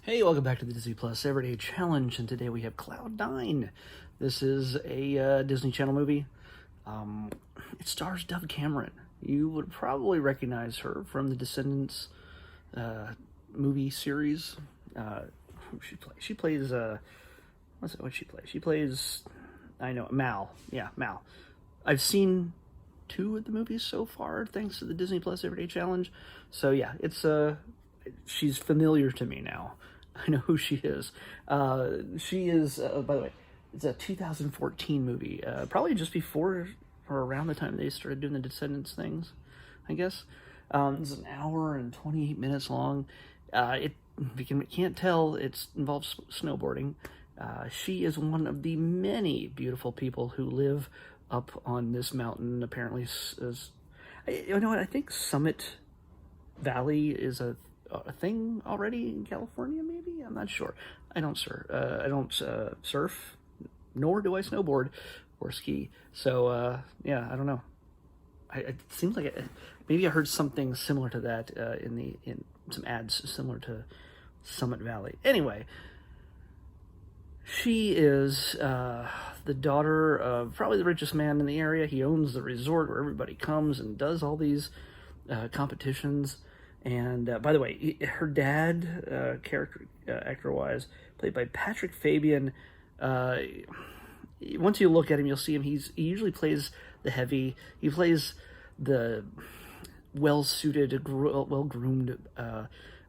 Hey, welcome back to the Disney Plus Everyday Challenge, and today we have Cloud9. This is a Disney Channel movie. It stars Dove Cameron. You would probably recognize her from the Descendants movie series. Who she plays? She plays what she plays? She plays, I know, Mal. Yeah, Mal. I've seen two of the movies so far, thanks to the Disney Plus Everyday Challenge. So yeah, she's familiar to me now. I know who she is. She is, by the way, it's a 2014 movie, probably just before or around the time they started doing the Descendants things, I guess. It's an hour and 28 minutes long. If you can't tell, it involves snowboarding. She is one of the many beautiful people who live up on this mountain. Apparently, you know what? I think Summit Valley is a thing already in California. Maybe, I'm not sure. I don't surf, nor do I snowboard or ski. So yeah, I don't know. It seems like maybe I heard something similar to that in some ads similar to Summit Valley. Anyway, she is the daughter of probably the richest man in the area. He owns the resort where everybody comes and does all these competitions. And by the way, her dad, actor-wise, played by Patrick Fabian. Once you look at him, you'll see him. He usually plays the heavy. He plays the well-suited, well-groomed,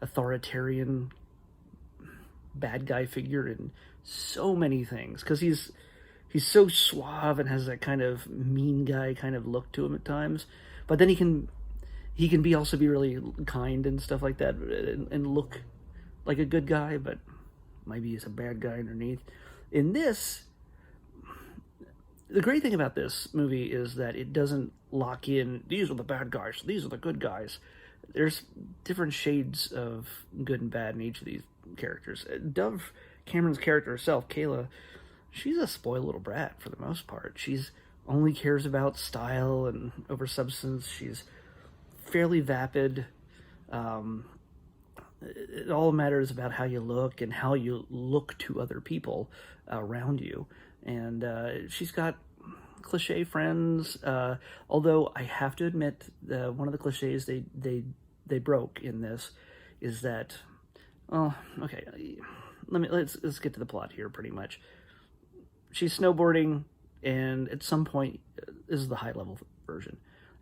authoritarian bad guy figure in so many things. Because he's so suave and has that kind of mean guy kind of look to him at times. But then he can also be really kind and stuff like that, and look like a good guy, but maybe he's a bad guy underneath. In this, the great thing about this movie is that it doesn't lock in, these are the bad guys, these are the good guys. There's different shades of good and bad in each of these characters. Dove Cameron's character herself, Kayla, she's a spoiled little brat for the most part. She's only cares about style and over substance. She's fairly vapid. It all matters about how you look and how you look to other people around you. And she's got cliche friends. Although I have to admit, one of the cliches they broke in this is that. Oh, okay. Let's get to the plot here. Pretty much, she's snowboarding, and at some point, this is the high level version.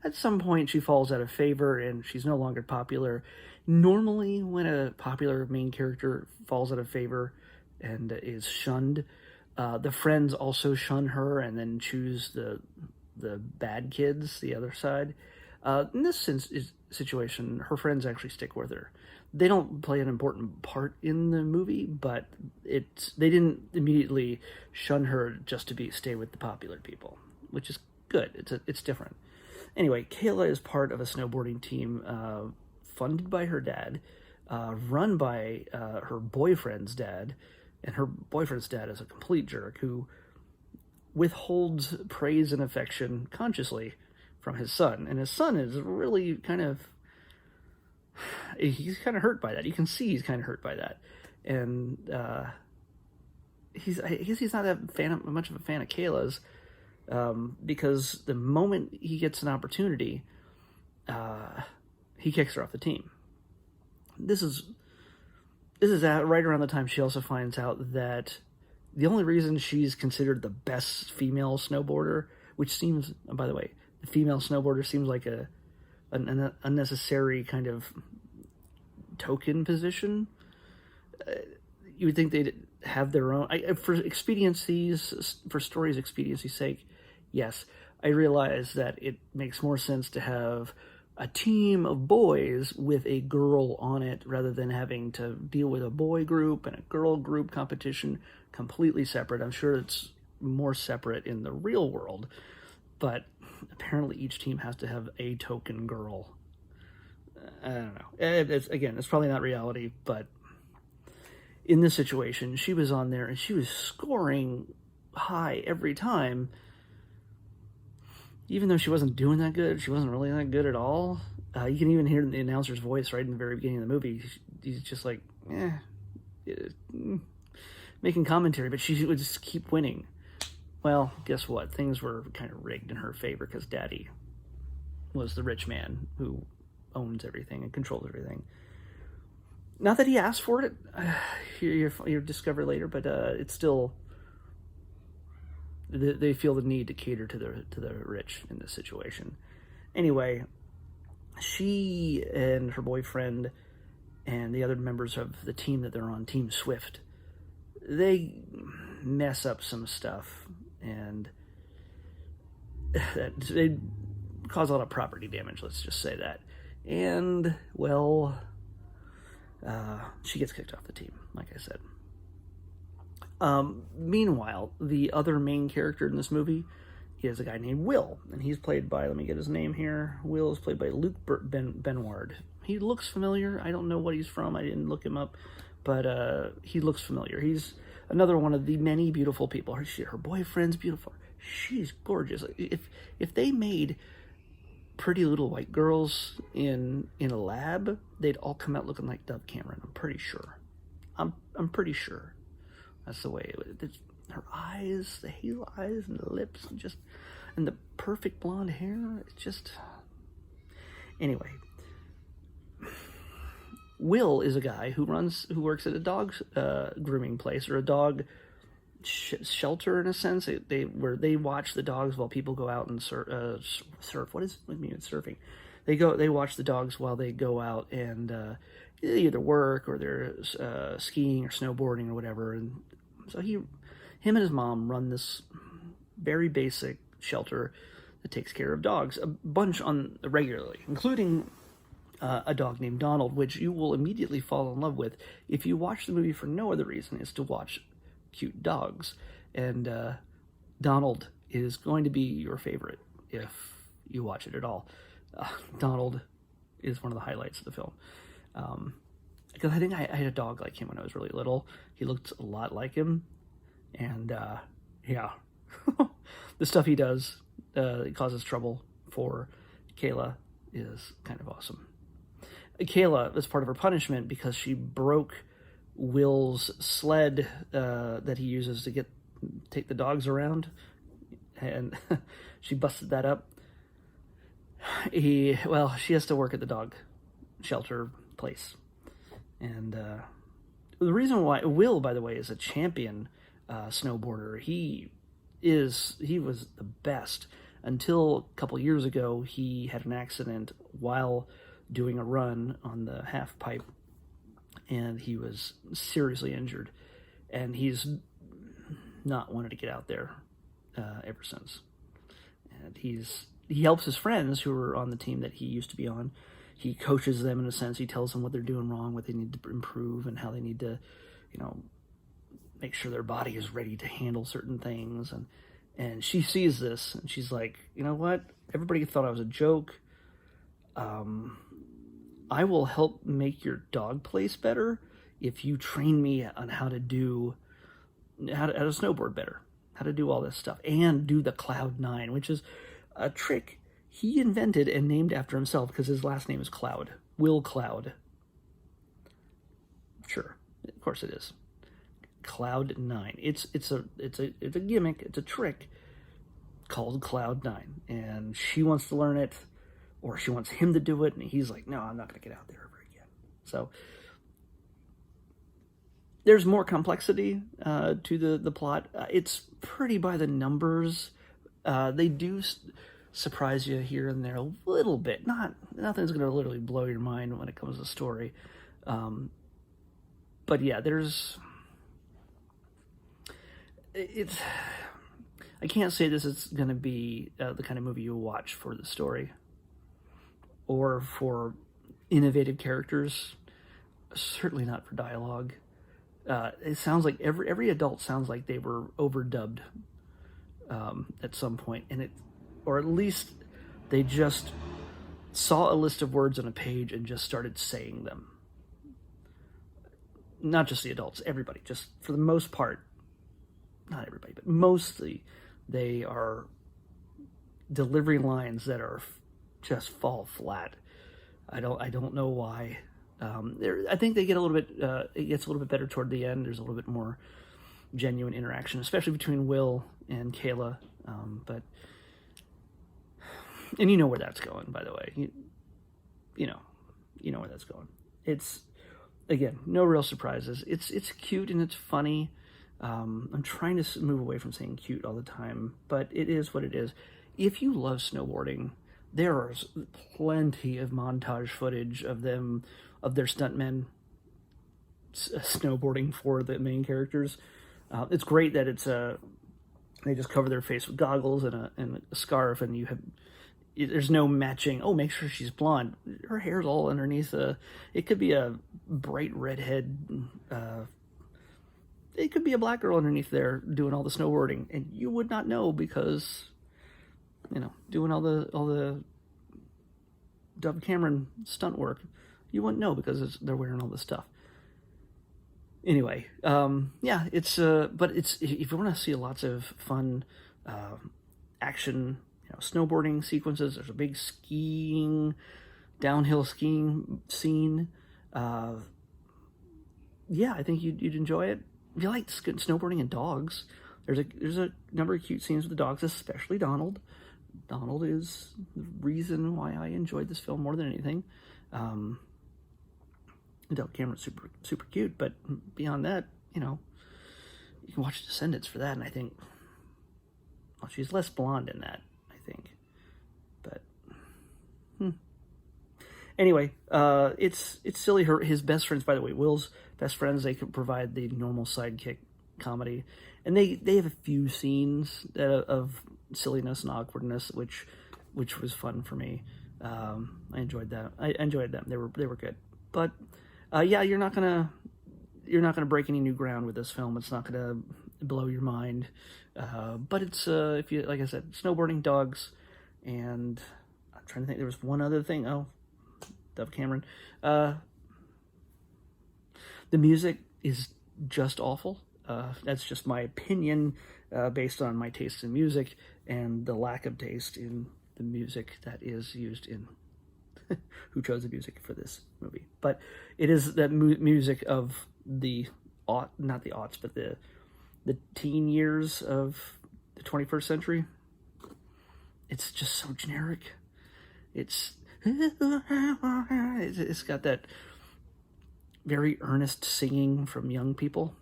At some point, she falls out of favor, and she's no longer popular. Normally, when a popular main character falls out of favor and is shunned, the friends also shun her and then choose the bad kids, the other side. In this situation, her friends actually stick with her. They don't play an important part in the movie, but they didn't immediately shun her just to stay with the popular people, which is good. It's different. Anyway, Kayla is part of a snowboarding team funded by her dad, run by her boyfriend's dad, and her boyfriend's dad is a complete jerk who withholds praise and affection consciously from his son. And his son is really he's kind of hurt by that. You can see he's kind of hurt by that. And I guess he's not that much of a fan of Kayla's, because the moment he gets an opportunity, he kicks her off the team. This is right around the time she also finds out that the only reason she's considered the best female snowboarder, which seems, by the way, the female snowboarder seems like an unnecessary kind of token position. You would think they'd have their own, for story's expediency's sake. Yes, I realize that it makes more sense to have a team of boys with a girl on it rather than having to deal with a boy group and a girl group competition completely separate. I'm sure it's more separate in the real world, but apparently each team has to have a token girl. I don't know. It's probably not reality, but in this situation, she was on there and she was scoring high every time. Even though she wasn't doing that good, she wasn't really that good at all. You can even hear the announcer's voice right in the very beginning of the movie. He's just like, making commentary, but she would just keep winning. Well, guess what? Things were kind of rigged in her favor because Daddy was the rich man who owns everything and controls everything. Not that he asked for it, you discover later, but it's still, they feel the need to cater to the rich in this situation. Anyway, she and her boyfriend and the other members of the team that they're on, Team Swift, they mess up some stuff, and they cause a lot of property damage, let's just say that. And, well, she gets kicked off the team, like I said. Meanwhile, the other main character in this movie is a guy named Will, and he's played by, let me get his name here, Will is played by Luke Benward. He looks familiar. I don't know what he's from. I didn't look him up, but he looks familiar. He's another one of the many beautiful people. Her boyfriend's beautiful. She's gorgeous. If they made Pretty Little White Girls in a lab, they'd all come out looking like Dove Cameron. I'm pretty sure. I'm pretty sure. That's the way it was. Her eyes, the hazel eyes, and the lips, and the perfect blonde hair. It's just. Anyway, Will is a guy who works at a dog grooming place, or a dog shelter in a sense, where they watch the dogs while people go out and surf. What does it mean? It's surfing. They watch the dogs while they go out and they either work or they're skiing or snowboarding or whatever. And so him and his mom run this very basic shelter that takes care of dogs, a bunch on regularly, including a dog named Donald, which you will immediately fall in love with if you watch the movie for no other reason is to watch cute dogs. And Donald is going to be your favorite if you watch it at all. Donald is one of the highlights of the film. Because I think I had a dog like him when I was really little. He looked a lot like him. And yeah, the stuff he does that causes trouble for Kayla is kind of awesome. Kayla, as part of her punishment, because she broke Will's sled that he uses to take the dogs around, and she busted that up. She has to work at the dog shelter place. And the reason why Will, by the way, is a champion snowboarder. He was the best until a couple years ago. He had an accident while doing a run on the half pipe, and he was seriously injured, and he's not wanted to get out there ever since. And he helps his friends who are on the team that he used to be on. He coaches them in a sense. He tells them what they're doing wrong, what they need to improve, and how they need to, make sure their body is ready to handle certain things. And she sees this, and she's like, you know what? Everybody thought I was a joke. I will help make your dog place better if you train me on how to snowboard better, how to do all this stuff, and do the Cloud 9, which is a trick he invented and named after himself because his last name is Cloud. Will Cloud. Sure, of course it is. Cloud 9. It's a gimmick. It's a trick called Cloud 9, and she wants to learn it, or she wants him to do it, and he's like, no, I'm not going to get out there ever again. So there's more complexity to the plot. It's pretty by the numbers. They do surprise you here and there a little bit. Nothing's going to literally blow your mind when it comes to story. But yeah, I can't say this is going to be the kind of movie you'll watch for the story or for innovative characters. Certainly not for dialogue. It sounds like every adult sounds like they were overdubbed at some point, or at least they just saw a list of words on a page and just started saying them. Not just the adults, everybody. Just for the most part, not everybody, but mostly, they are delivering lines that are just fall flat. I don't know why. I think they get a little bit. It gets a little bit better toward the end. There's a little bit more genuine interaction, especially between Will and Kayla. And you know where that's going, by the way. You know where that's going. It's, again, no real surprises. It's cute and it's funny. I'm trying to move away from saying cute all the time, but it is what it is. If you love snowboarding, there is plenty of montage footage of their stuntmen snowboarding for the main characters. It's great that they just cover their face with goggles and a scarf, and there's no matching. Oh, make sure she's blonde. Her hair's all underneath. It could be a bright redhead. It could be a black girl underneath there doing all the snowboarding, and you would not know because, doing all the Dove Cameron stunt work, you wouldn't know because they're wearing all this stuff. Anyway, yeah, but if you want to see lots of fun action, snowboarding sequences, there's a big downhill skiing scene. Yeah, I think you'd enjoy it. If you like snowboarding and dogs, there's a number of cute scenes with the dogs, especially Donald. Donald is the reason why I enjoyed this film more than anything. Dove Cameron's super cute, but beyond that, you can watch Descendants for that, and I think, well, she's less blonde in that, I think. But anyway, it's silly. His best friends, by the way, Will's best friends, they can provide the normal sidekick comedy, and they have a few scenes of silliness and awkwardness, which was fun for me. I enjoyed that. I enjoyed them. They were good, but. Yeah, you're not gonna break any new ground with this film. It's not gonna blow your mind, but it's if you, like I said, snowboarding, dogs, and I'm trying to think. There was one other thing. Oh, Dove Cameron. The music is just awful. That's just my opinion, based on my taste in music and the lack of taste in the music that is used in. Who chose the music for this movie? But it is that music of not the aughts, but the teen years of the 21st century. It's just so generic. It's got that very earnest singing from young people.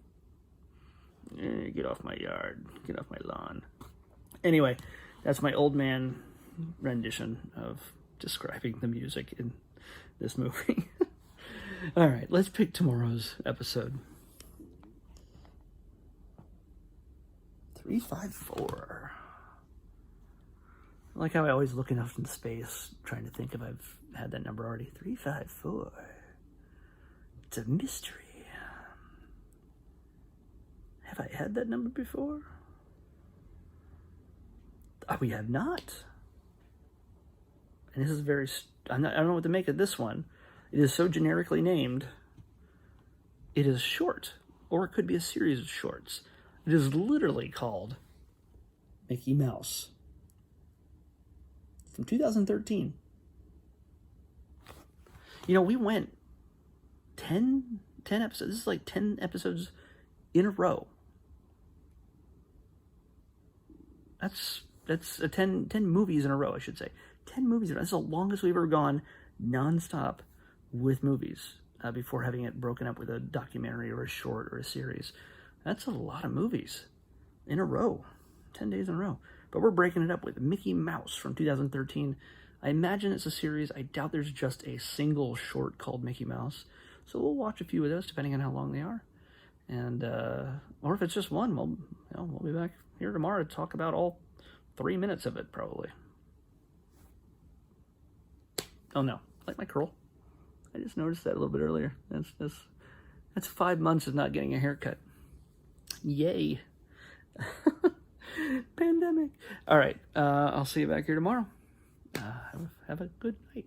Get off my yard, get off my lawn. Anyway, that's my old man rendition of describing the music in this movie. All right, let's pick tomorrow's episode. 354. I like how I always look enough in space, trying to think if I've had that number already. 354. It's a mystery. Have I had that number before? We have not. And this is I don't know what to make of this one. It is so generically named. It is short, or it could be a series of shorts. It is literally called Mickey Mouse. From 2013. We went 10 episodes. This is like 10 episodes in a row. That's 10 movies in a row, I should say. 10 movies in a row. That's the longest we've ever gone nonstop with movies, before having it broken up with a documentary or a short or a series. That's a lot of movies in a row. 10 days in a row. But we're breaking it up with Mickey Mouse from 2013. I imagine it's a series. I doubt there's just a single short called Mickey Mouse. So we'll watch a few of those, depending on how long they are. And, or if it's just one, we'll be back here tomorrow to talk about all 3 minutes of it, probably. Oh no, I like my curl. I just noticed that a little bit earlier. That's 5 months of not getting a haircut. Yay. Pandemic. All right, I'll see you back here tomorrow. Have a good night.